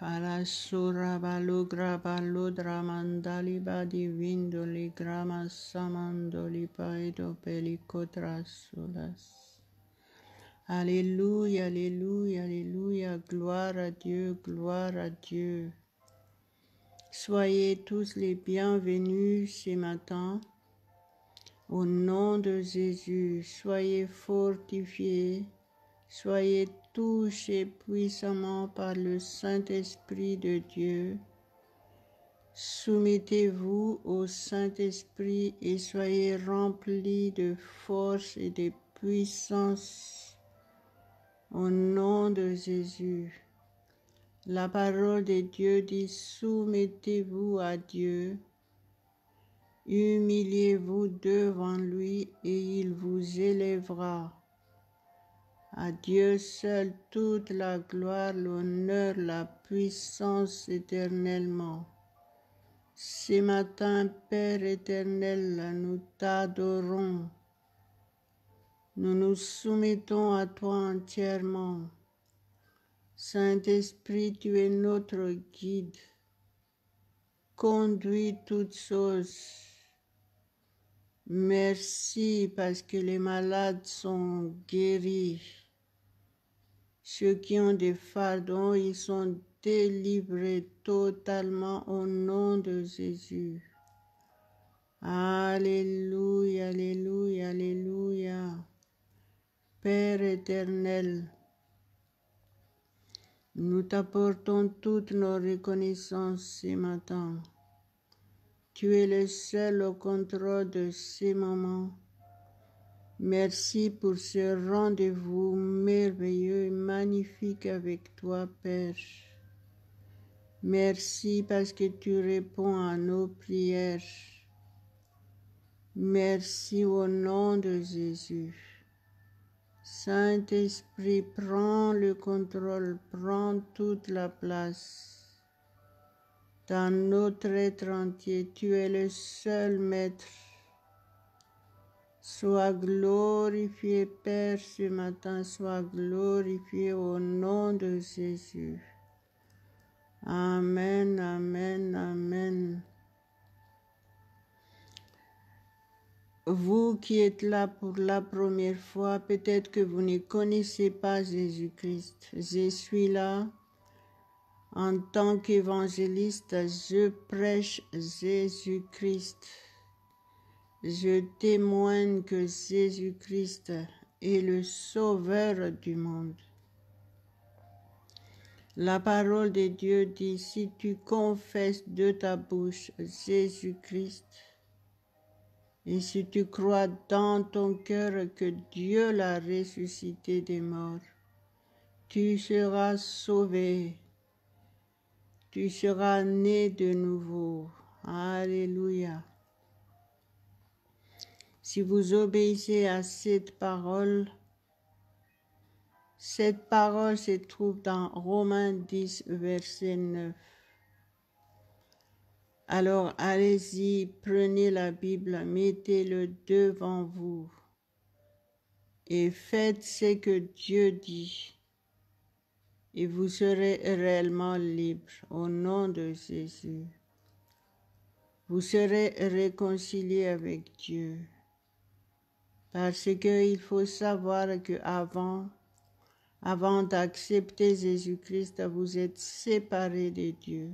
Alasura balugra baludra mandaliba divindoli grama samandoli paido pelicotras solas. Alléluia, Alléluia, Alléluia, gloire à Dieu, gloire à Dieu. Soyez tous les bienvenus ce matin. Au nom de Jésus, soyez fortifiés, soyez touchés puissamment par le Saint-Esprit de Dieu. Soumettez-vous au Saint-Esprit et soyez remplis de force et de puissance. Au nom de Jésus, la parole de Dieu dit: soumettez-vous à Dieu. Humiliez-vous devant lui et il vous élèvera. À Dieu seul toute la gloire, l'honneur, la puissance éternellement. Ce matin, Père éternel, nous t'adorons. Nous nous soumettons à toi entièrement. Saint-Esprit, tu es notre guide. Conduis toutes choses. Merci parce que les malades sont guéris. Ceux qui ont des fardeaux, ils sont délivrés totalement au nom de Jésus. Alléluia, Alléluia, Alléluia. Père éternel, nous t'apportons toutes nos reconnaissances ce matin. Tu es le seul au contrôle de ces moments. Merci pour ce rendez-vous merveilleux et magnifique avec toi, Père. Merci parce que tu réponds à nos prières. Merci au nom de Jésus. Saint-Esprit, prends le contrôle, prends toute la place. Dans notre être entier, tu es le seul Maître. Sois glorifié, Père, ce matin, sois glorifié au nom de Jésus. Amen, amen, amen. Vous qui êtes là pour la première fois, peut-être que vous ne connaissez pas Jésus-Christ. Je suis là en tant qu'évangéliste, je prêche Jésus-Christ. Je témoigne que Jésus-Christ est le sauveur du monde. La parole de Dieu dit: si tu confesses de ta bouche Jésus-Christ, et si tu crois dans ton cœur que Dieu l'a ressuscité des morts, tu seras sauvé, tu seras né de nouveau. Alléluia. Si vous obéissez à cette parole se trouve dans Romains 10, verset 9. Alors allez-y, prenez la Bible, mettez-le devant vous et faites ce que Dieu dit et vous serez réellement libre au nom de Jésus. Vous serez réconciliés avec Dieu. Parce qu'il faut savoir que avant d'accepter Jésus-Christ, vous êtes séparés de Dieu.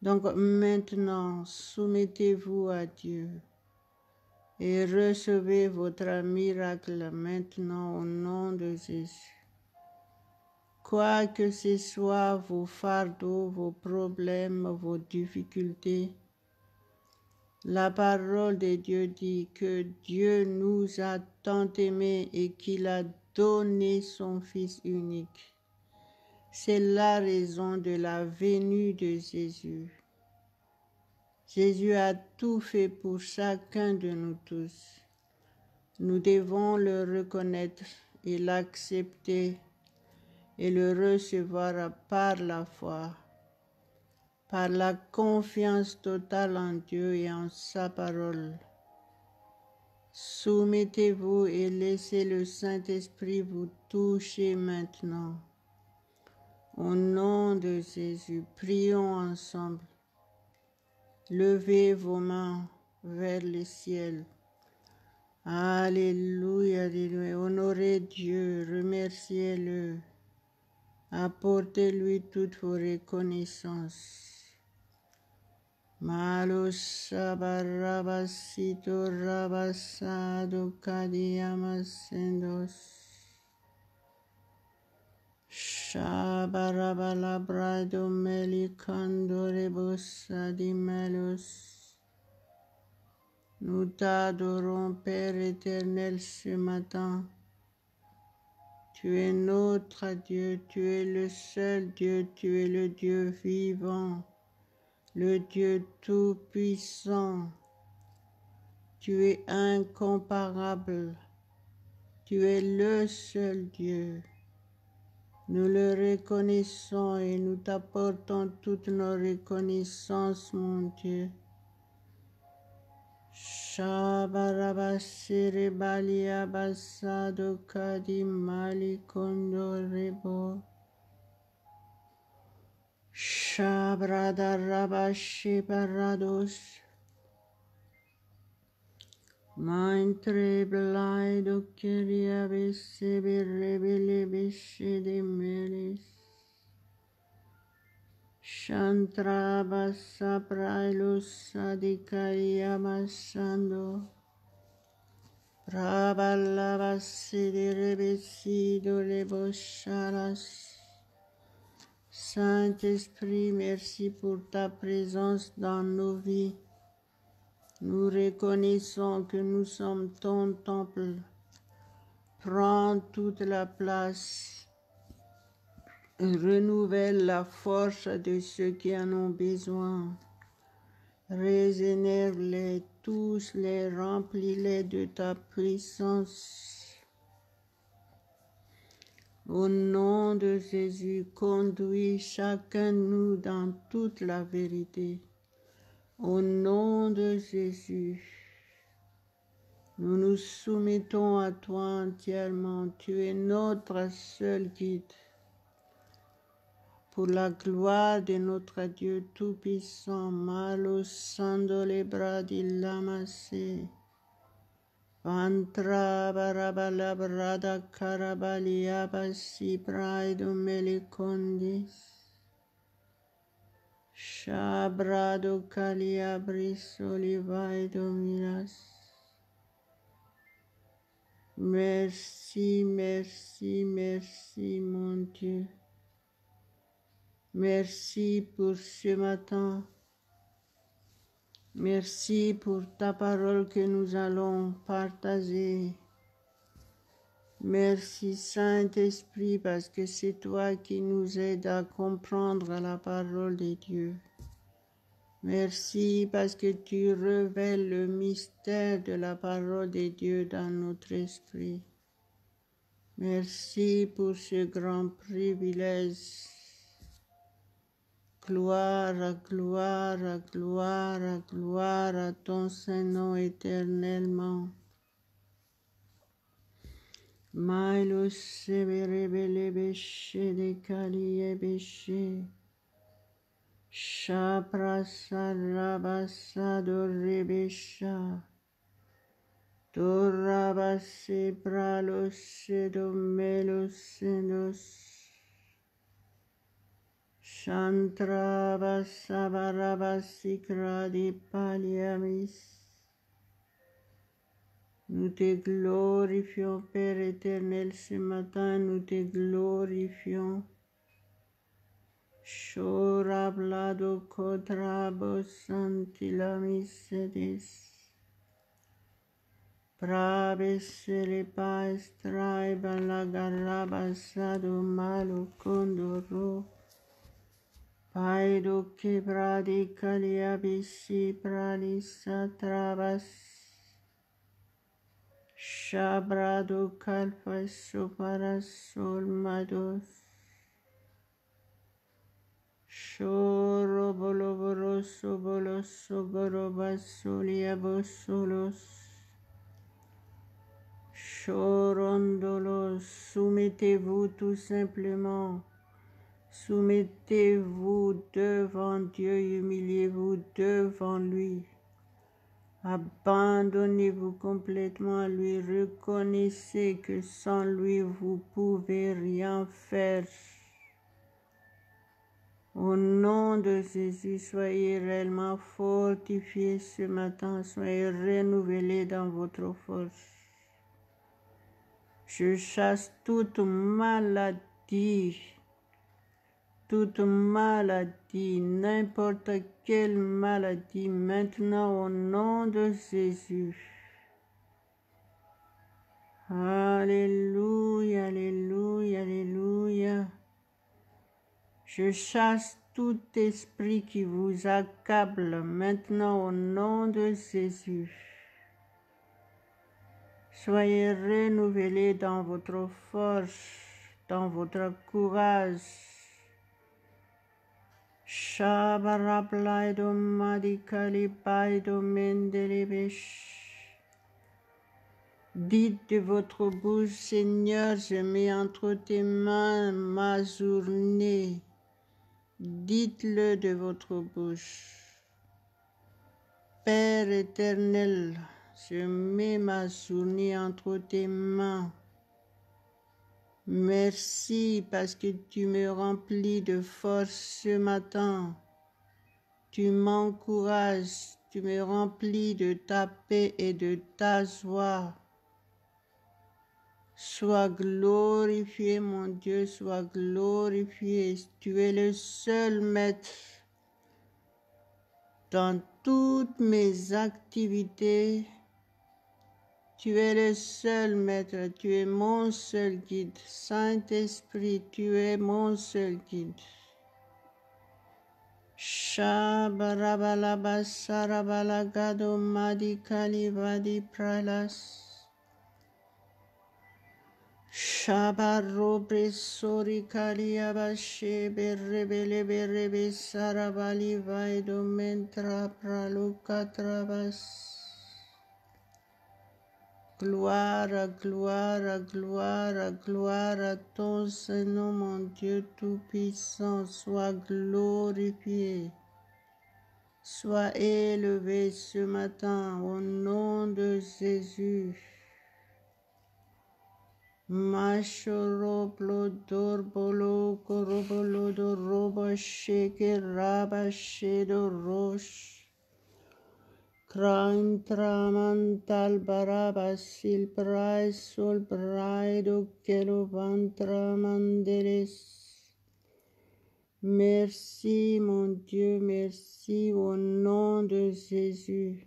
Donc maintenant, soumettez-vous à Dieu et recevez votre miracle maintenant au nom de Jésus. Quoi que ce soit vos fardeaux, vos problèmes, vos difficultés, la parole de Dieu dit que Dieu nous a tant aimés et qu'il a donné son Fils unique. C'est la raison de la venue de Jésus. Jésus a tout fait pour chacun de nous tous. Nous devons le reconnaître et l'accepter et le recevoir par la foi, par la confiance totale en Dieu et en sa parole. Soumettez-vous et laissez le Saint-Esprit vous toucher maintenant. Au nom de Jésus, prions ensemble. Levez vos mains vers le ciel. Alléluia, alléluia. Honorez Dieu, remerciez-le. Apportez-lui toutes vos reconnaissances. Malo sabarabasito rabasado kadiamasendos. Shabarabalabrado melicandorebosa di melos. Nous t'adorons, Père éternel, ce matin. Tu es notre Dieu, tu es le seul Dieu, tu es le Dieu vivant, le Dieu tout-puissant. Tu es incomparable, tu es le seul Dieu. Nous le reconnaissons et nous t'apportons toutes nos reconnaissances, mon Dieu. Shabarabasiri balia basado kadi mali kondorebo. Shabradaраbashi barados. Maintre blaido keria bese rebele beshe de melis. Shantra basa prailus adikaya masando. Prabalabasi de rebesido lebosharas. Saint-Esprit, merci pour ta présence dans nos vies. Nous reconnaissons que nous sommes ton temple. Prends toute la place. Renouvelle la force de ceux qui en ont besoin. Régénère-les tous, les remplis-les de ta puissance. Au nom de Jésus, conduis chacun de nous dans toute la vérité. Au nom de Jésus, nous nous soumettons à toi entièrement. Tu es notre seul guide. Pour la gloire de notre Dieu Tout-Puissant, Malo Sando le bradi lamase. Vantra barabala brada karabalia basi praido melicondis. Shabrado caliabris olivaido miras. Merci, merci, merci mon Dieu. Merci pour ce matin. Merci pour ta parole que nous allons partager. Merci Saint-Esprit parce que c'est toi qui nous aides à comprendre la parole de Dieu. Merci parce que tu révèles le mystère de la parole de Dieu dans notre esprit. Merci pour ce grand privilège. Gloire, gloire, gloire, gloire à ton Saint-Nom éternellement. Maïlo severebele beshe de kalie beshe. Shapra sarabasa dorebesha. Dorabase pralos domelos sendos. Shantra Basabarabasikradi Paliamis. Nous te glorifions, Père éternel, ce matin, nous te glorifions. Shorablado Kodrabo Santilamisedis. Pravesele Paestrai Balagarabasado Malo Condoro. Paido quebradi caliabisi pralisa trabas. Shabrado calfaso para solmados. Shoro boloboroso boloso gorobasolia bosolos. Chorondolos, soumettez-vous tout simplement. Soumettez-vous devant Dieu, humiliez-vous devant lui. Abandonnez-vous complètement à lui, reconnaissez que sans lui vous pouvez rien faire. Au nom de Jésus, soyez réellement fortifiés ce matin, soyez renouvelés dans votre force. Je chasse toute maladie, n'importe quelle maladie, maintenant au nom de Jésus. Alléluia, alléluia, alléluia. Je chasse tout esprit qui vous accable maintenant au nom de Jésus. Soyez renouvelés dans votre force, dans votre courage. Shabaraplaido madikalipaïdo mendelebesh. Dites de votre bouche, Seigneur, je mets entre tes mains ma journée. Dites-le de votre bouche. Père éternel, je mets ma journée entre tes mains. Merci parce que tu me remplis de force ce matin. Tu m'encourages, tu me remplis de ta paix et de ta joie. Sois glorifié, mon Dieu, sois glorifié. Tu es le seul maître dans toutes mes activités. Tu es le seul maître, tu es mon seul guide. Saint-Esprit, tu es mon seul guide. Shabarabalaba sarabalagado madikali vadi pralas. Shabarobre sori kaliabashe berrebele berrebe sarabali vaido mentra praluka travas. Gloire, gloire, gloire, gloire à ton Seigneur, mon Dieu Tout-Puissant, sois glorifié, sois élevé ce matin au nom de Jésus. Mashoro plodor bolo korobolo do robo sheke rabashe do roche. Crantramantal barabasil prai sol braido kelo ventra mandeles. Merci mon Dieu, merci au nom de Jésus.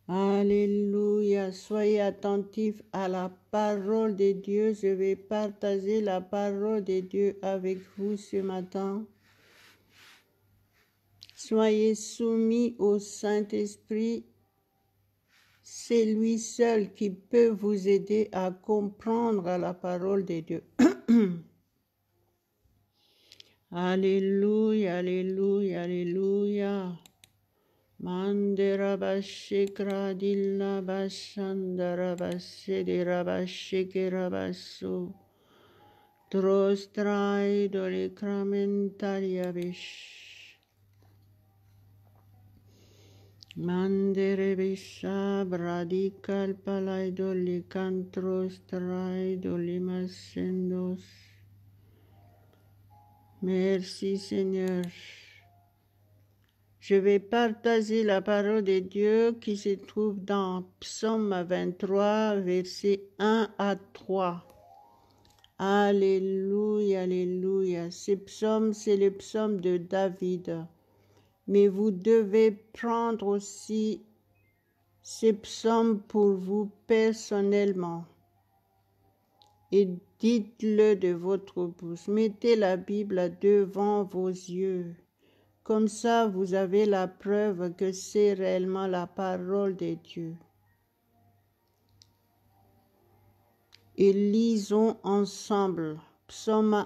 Alléluia, soyez attentifs à la parole de Dieu. Je vais partager la parole de Dieu avec vous ce matin. Soyez soumis au Saint-Esprit. C'est lui seul qui peut vous aider à comprendre la parole de Dieu. Alléluia, alléluia, alléluia. Mandera bashekra dilla bashandara basedera bashekera basso. Trostrai dole cramentaria bish. Mandere bisha bradical palaido licantros traido limasendos. Merci Seigneur. Je vais partager la parole de Dieu qui se trouve dans Psaume 23, versets 1 à 3. Alléluia, alléluia. Ce psaume, c'est le psaume de David. Mais vous devez prendre aussi ces psaumes pour vous personnellement et dites-le de votre bouche. Mettez la Bible devant vos yeux. Comme ça, vous avez la preuve que c'est réellement la parole de Dieu. Et lisons ensemble Psaume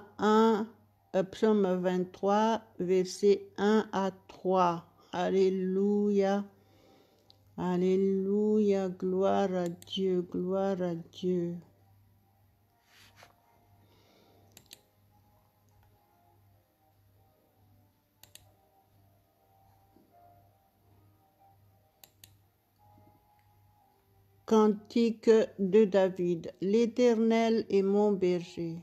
23, versets 1 à 3. Alléluia. Alléluia, gloire à Dieu, Cantique de David. L'Éternel est mon berger.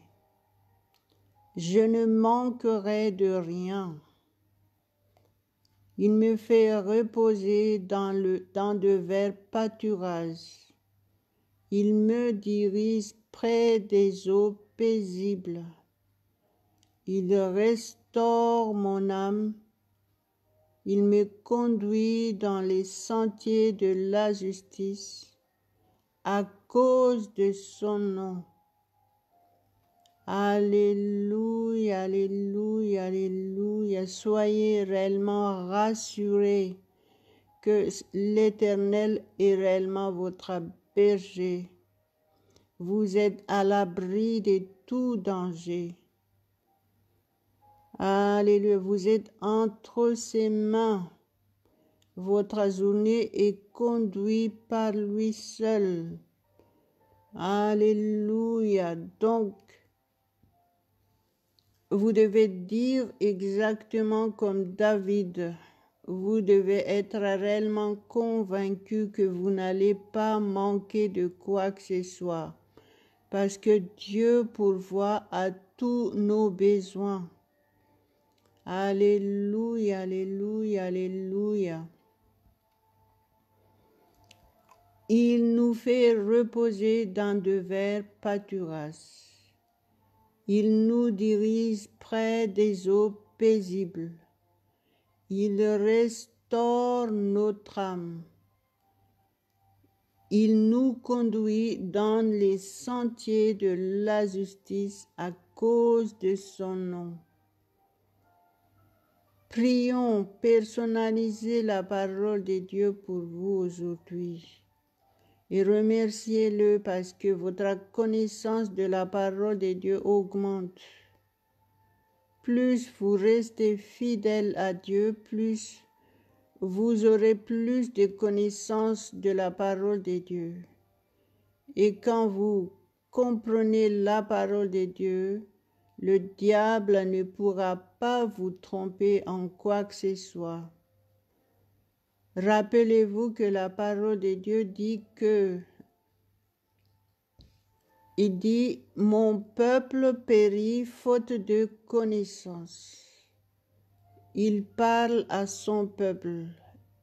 Je ne manquerai de rien. Il me fait reposer dans de verts pâturages. Il me dirige près des eaux paisibles. Il restaure mon âme. Il me conduit dans les sentiers de la justice à cause de son nom. Alléluia, alléluia, alléluia. Soyez réellement rassurés que l'Éternel est réellement votre berger. Vous êtes à l'abri de tout danger. Alléluia, vous êtes entre ses mains. Votre journée est conduite par lui seul. Alléluia. Donc, vous devez dire exactement comme David. Vous devez être réellement convaincu que vous n'allez pas manquer de quoi que ce soit. Parce que Dieu pourvoit à tous nos besoins. Alléluia, alléluia, alléluia. Il nous fait reposer dans de verts pâturages. Il nous dirige près des eaux paisibles. Il restaure notre âme. Il nous conduit dans les sentiers de la justice à cause de son nom. Prions, personnalisez la parole de Dieu pour vous aujourd'hui. Et remerciez-le parce que votre connaissance de la parole de Dieu augmente. Plus vous restez fidèle à Dieu, plus vous aurez plus de connaissances de la parole de Dieu. Et quand vous comprenez la parole de Dieu, le diable ne pourra pas vous tromper en quoi que ce soit. Rappelez-vous que la parole de Dieu dit il dit, mon peuple périt faute de connaissance. Il parle à son peuple.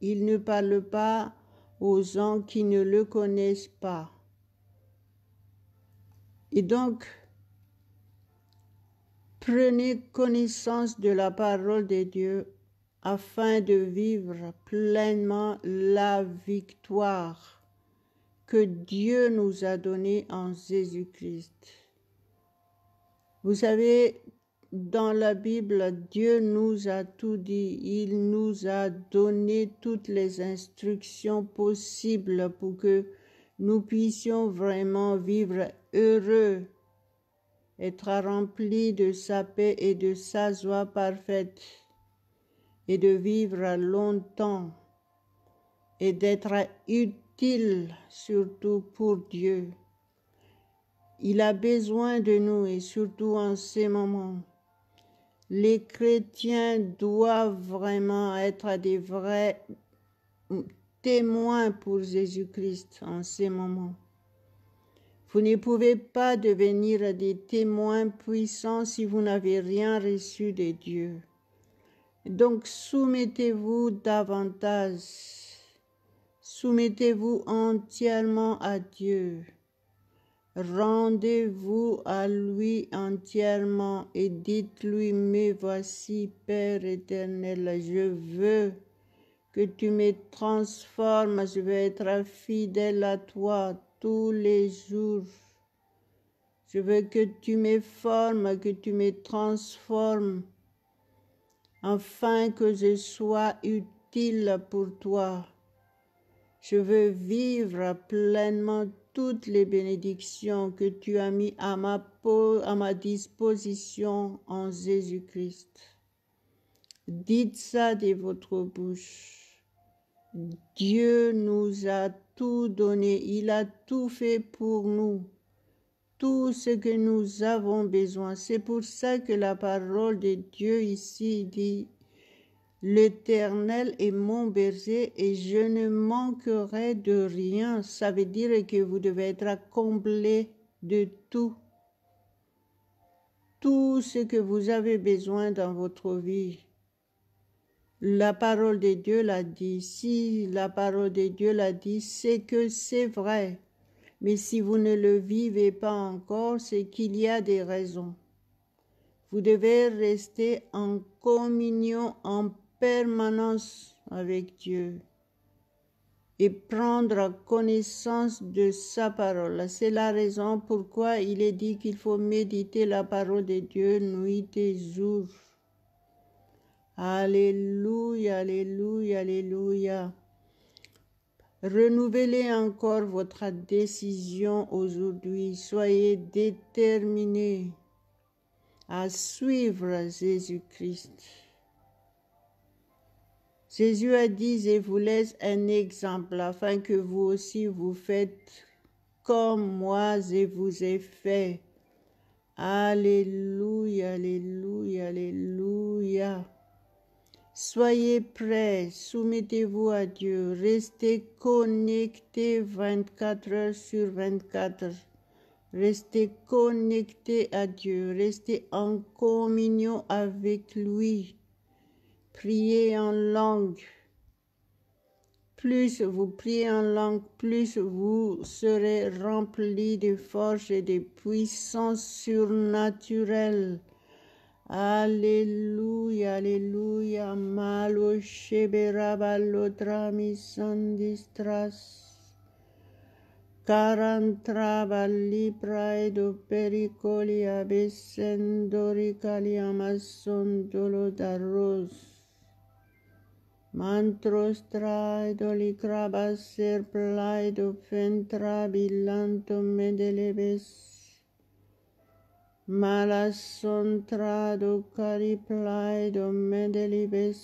Il ne parle pas aux gens qui ne le connaissent pas. Et donc, prenez connaissance de la parole de Dieu afin de vivre pleinement la victoire que Dieu nous a donnée en Jésus-Christ. Vous savez, dans la Bible, Dieu nous a tout dit. Il nous a donné toutes les instructions possibles pour que nous puissions vraiment vivre heureux, être remplis de sa paix et de sa joie parfaite, et de vivre longtemps, et d'être utile surtout pour Dieu. Il a besoin de nous et surtout en ces moments. Les chrétiens doivent vraiment être des vrais témoins pour Jésus-Christ en ces moments. Vous ne pouvez pas devenir des témoins puissants si vous n'avez rien reçu de Dieu. Donc soumettez-vous davantage. Soumettez-vous entièrement à Dieu. Rendez-vous à lui entièrement et dites-lui, me voici, Père éternel, je veux que tu me transformes, je veux être fidèle à toi tous les jours. Je veux que tu me formes, que tu me transformes, afin que je sois utile pour toi. Je veux vivre pleinement toutes les bénédictions que tu as mises à ma disposition en Jésus-Christ. Dites ça de votre bouche. Dieu nous a tout donné, il a tout fait pour nous, tout ce que nous avons besoin. C'est pour ça que la parole de Dieu ici dit, L'Éternel est mon berger et je ne manquerai de rien. Ça veut dire que vous devez être comblé de tout. Tout ce que vous avez besoin dans votre vie. La parole de Dieu l'a dit. Si la parole de Dieu l'a dit, c'est que c'est vrai. Mais si vous ne le vivez pas encore, c'est qu'il y a des raisons. Vous devez rester en communion en permanence avec Dieu et prendre connaissance de sa parole. C'est la raison pourquoi il est dit qu'il faut méditer la parole de Dieu nuit et jour. Alléluia, alléluia, alléluia. Renouvelez encore votre décision aujourd'hui. Soyez déterminés à suivre Jésus-Christ. Jésus a dit, je vous laisse un exemple afin que vous aussi vous faites comme moi je vous ai fait. Alléluia, alléluia, alléluia. Soyez prêts, soumettez-vous à Dieu, restez connectés 24 heures sur 24. Restez connectés à Dieu, restez en communion avec lui. Priez en langue. Plus vous priez en langue, plus vous serez remplis de force et de puissance surnaturelle. Alléluia, alléluia. Malo sheberaballotrami sandistras. Carantraballi praedo pericoli abessendori caliamason dolodaros. Mantros traido licrabas serplaido fentrabilanto medelebes. Malas sontrado cariplaido medelibes.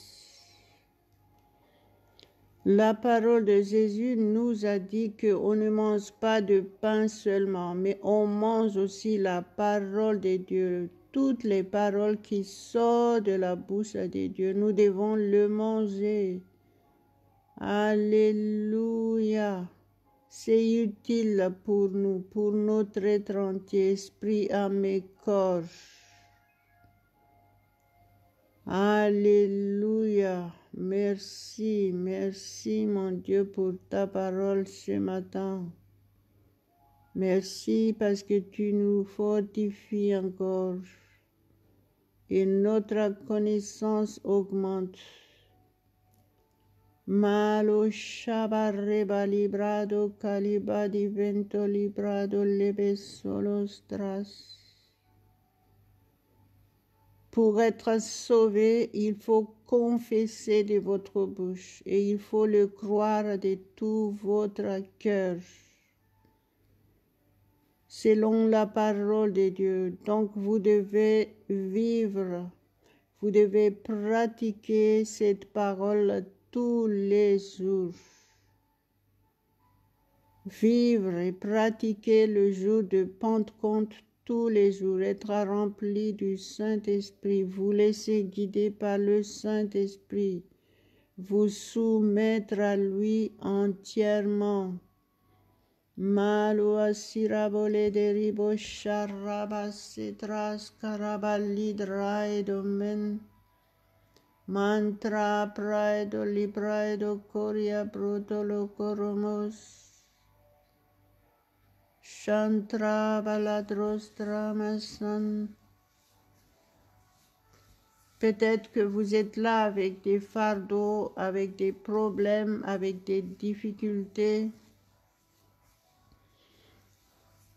La parole de Jésus nous a dit qu'on ne mange pas de pain seulement, mais on mange aussi la parole de Dieu. Toutes les paroles qui sortent de la bouche de Dieu, nous devons le manger. Alléluia. C'est utile pour nous, pour notre être entier, esprit, âme et corps. Alléluia. Merci, merci mon Dieu pour ta parole ce matin. Merci parce que tu nous fortifies encore et notre connaissance augmente. Malo shabarreba librado caliba divento librado lebe solostras. Pour être sauvé, il faut confesser de votre bouche et il faut le croire de tout votre cœur. Selon la parole de Dieu. Donc vous devez vivre, vous devez pratiquer cette parole tous les jours. Vivre et pratiquer le jour de Pentecôte tous les jours, être rempli du Saint-Esprit, vous laisser guider par le Saint-Esprit, vous soumettre à lui entièrement. Malo asirabole deribo sharabasitras karabalidrai mantra praido libraido coria brutolo coromos. Chantra baladrostramasan. Peut-être que vous êtes là avec des fardeaux, avec des problèmes, avec des difficultés.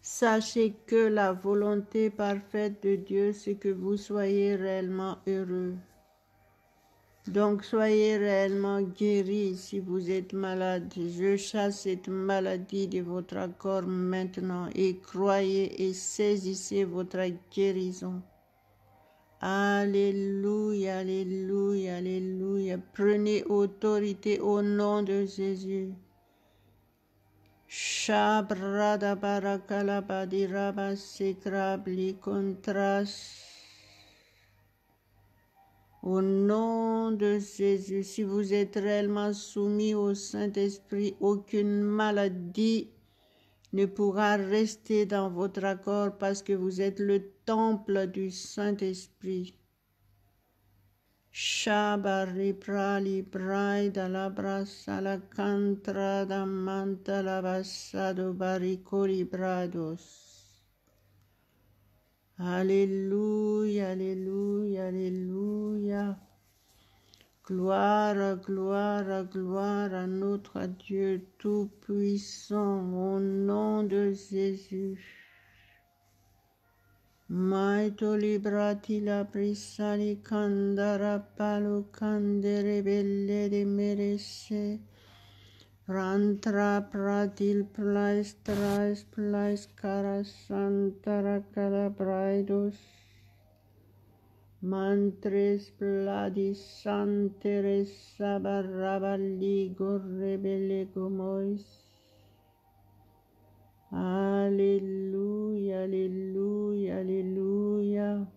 Sachez que la volonté parfaite de Dieu, c'est que vous soyez réellement heureux. Donc soyez réellement guéris si vous êtes malade. Je chasse cette maladie de votre corps maintenant et croyez et saisissez votre guérison. Alléluia, alléluia, alléluia. Prenez autorité au nom de Jésus. Shabrada barakalabadi sekrabli contras. Au nom de Jésus, si vous êtes réellement soumis au Saint-Esprit, aucune maladie ne pourra rester dans votre corps parce que vous êtes le temple du Saint-Esprit. Shabari prali praida la brasa la cantra da manta la bassado baricoli brados. Alléluia, alléluia, alléluia. Gloire, gloire, gloire à notre Dieu Tout-Puissant, au nom de Jésus. Maito librati la prisali candara palo candere belle de merece. Rantra pratil plais trais plais cara santara calabraidos. Mantres pladis santeres sabarabaligo rebele gomois. Alléluia, alléluia, alléluia.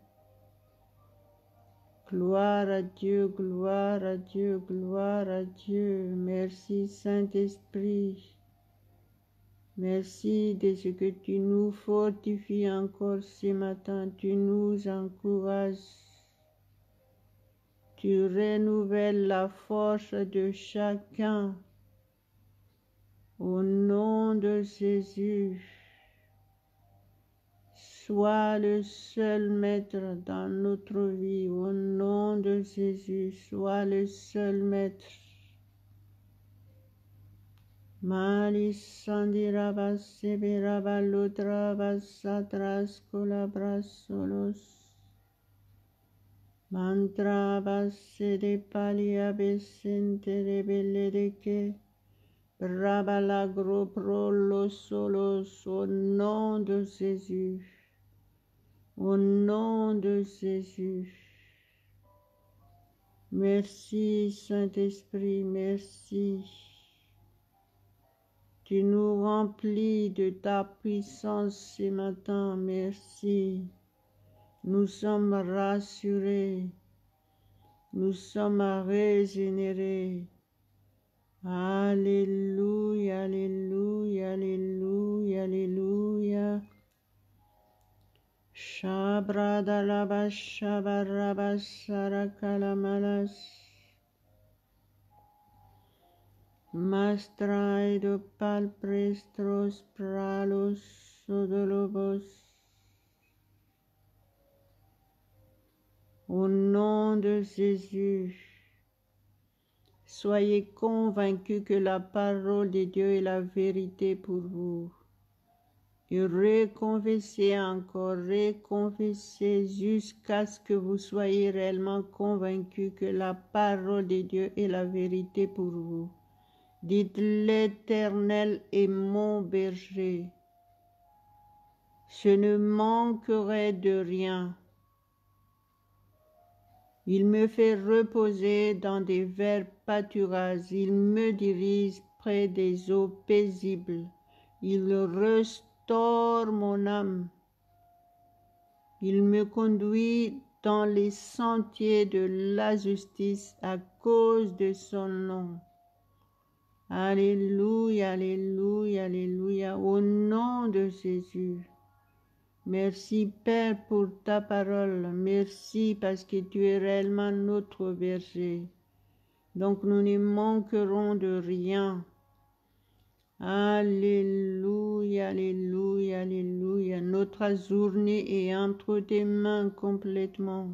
Gloire à Dieu, gloire à Dieu, gloire à Dieu. Merci Saint-Esprit. Merci de ce que tu nous fortifies encore ce matin. Tu nous encourages. Tu renouvelles la force de chacun. Au nom de Jésus, sois le seul maître dans notre vie. Au nom de Jésus, sois le seul maître. Malis sandirabas seberabalotrabas satras colabras solos. Mantrabas sede paliabes enterebele de que. Brabalagro prolo solos au nom de Jésus. Au nom de Jésus. Merci Saint-Esprit, merci. Tu nous remplis de ta puissance ce matin, merci. Nous sommes rassurés, nous sommes régénérés. Alléluia, alléluia, alléluia, alléluia. Shabradalabas, shabarabas, sarakalamalas. Mastraido palprestros pralos sodolobos. Au nom de Jésus, soyez convaincus que la parole de Dieu est la vérité pour vous. Et reconfessez encore, reconfessez jusqu'à ce que vous soyez réellement convaincus que la parole de Dieu est la vérité pour vous. Dites: l'Éternel est mon berger. Je ne manquerai de rien. Il me fait reposer dans des verts pâturages. Il me dirige près des eaux paisibles. Il restaure mon âme. Il me conduit dans les sentiers de la justice à cause de son nom. Alléluia, alléluia, alléluia, au nom de Jésus. Merci Père pour ta parole. Merci parce que tu es réellement notre berger. Donc nous ne manquerons de rien. Alléluia, alléluia, alléluia. Notre journée est entre tes mains complètement.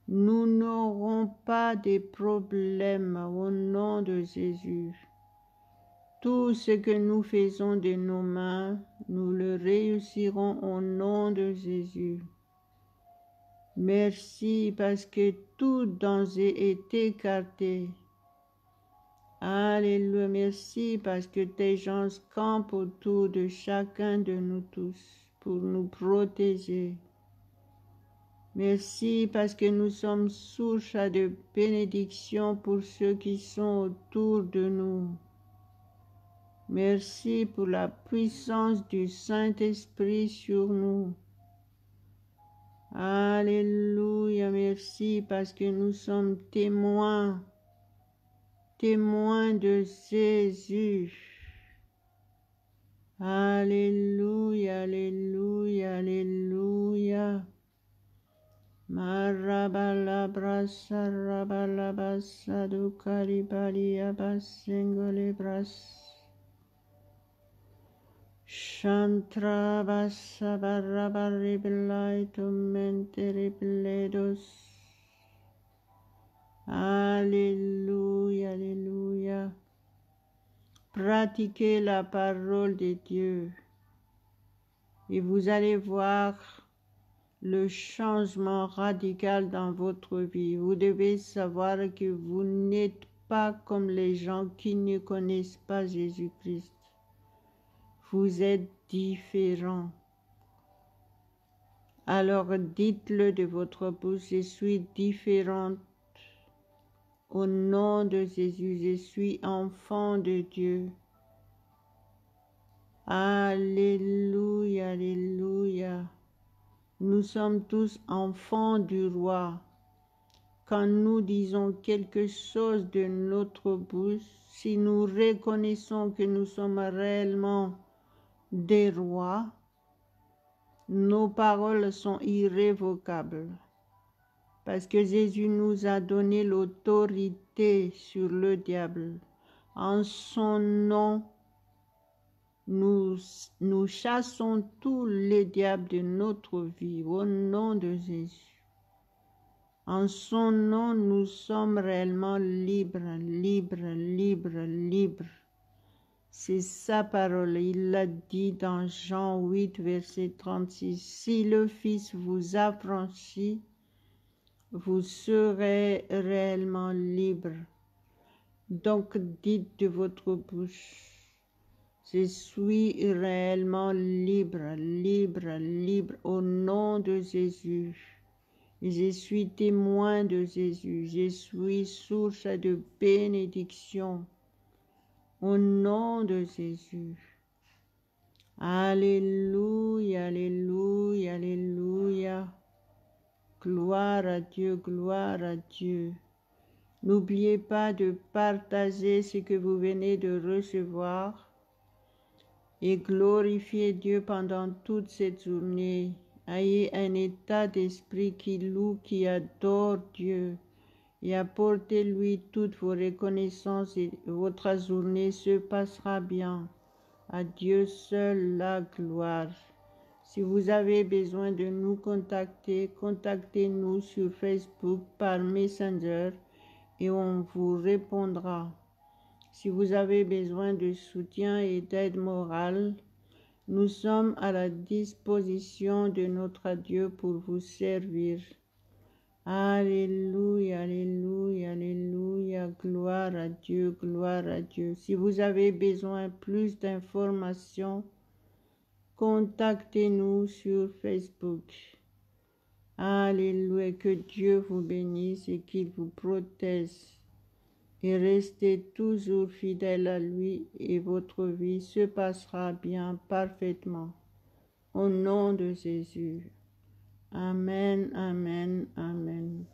Nous n'aurons pas de problème au nom de Jésus. Tout ce que nous faisons de nos mains, nous le réussirons au nom de Jésus. Merci parce que tout danger est écarté. Alléluia, merci parce que tes gens campent autour de chacun de nous tous pour nous protéger. Merci parce que nous sommes source de bénédiction pour ceux qui sont autour de nous. Merci pour la puissance du Saint-Esprit sur nous. Alléluia, merci. merci parce que nous sommes témoins de Jésus. Alléluia, alléluia, alléluia. Marabalabrasa, rabalabasa, dukaribaliabas, singolibras. Shantrabasa, barabaribilaitum, menteribledos. Alléluia, alléluia. Pratiquez la parole de Dieu et vous allez voir le changement radical dans votre vie. Vous devez savoir que vous n'êtes pas comme les gens qui ne connaissent pas Jésus-Christ. Vous êtes différents. Alors dites-le de votre bouche, je suis différente. Au nom de Jésus, je suis enfant de Dieu. Alléluia, alléluia. Nous sommes tous enfants du roi. Quand nous disons quelque chose de notre bouche, si nous reconnaissons que nous sommes réellement des rois, nos paroles sont irrévocables. Parce que Jésus nous a donné l'autorité sur le diable. En son nom, nous chassons tous les diables de notre vie au nom de Jésus. En son nom, nous sommes réellement libres, libres, libres, libres. C'est sa parole. Il l'a dit dans Jean 8, verset 36. Si le Fils vous affranchit, vous serez réellement libre. Donc dites de votre bouche, je suis réellement libre, libre, libre au nom de Jésus. Je suis témoin de Jésus. Je suis source de bénédiction au nom de Jésus. Alléluia, alléluia, alléluia. Gloire à Dieu, gloire à Dieu. N'oubliez pas de partager ce que vous venez de recevoir et glorifiez Dieu pendant toute cette journée. Ayez un état d'esprit qui loue, qui adore Dieu et apportez-lui toutes vos reconnaissances et votre journée se passera bien. À Dieu seul la gloire. Si vous avez besoin de nous contacter, contactez-nous sur Facebook par Messenger et on vous répondra. Si vous avez besoin de soutien et d'aide morale, nous sommes à la disposition de notre Dieu pour vous servir. Alléluia, alléluia, alléluia, gloire à Dieu, gloire à Dieu. Si vous avez besoin de plus d'informations, contactez-nous sur Facebook. Alléluia, que Dieu vous bénisse et qu'il vous protège. Et restez toujours fidèle à lui et votre vie se passera bien parfaitement. Au nom de Jésus. Amen, amen, amen.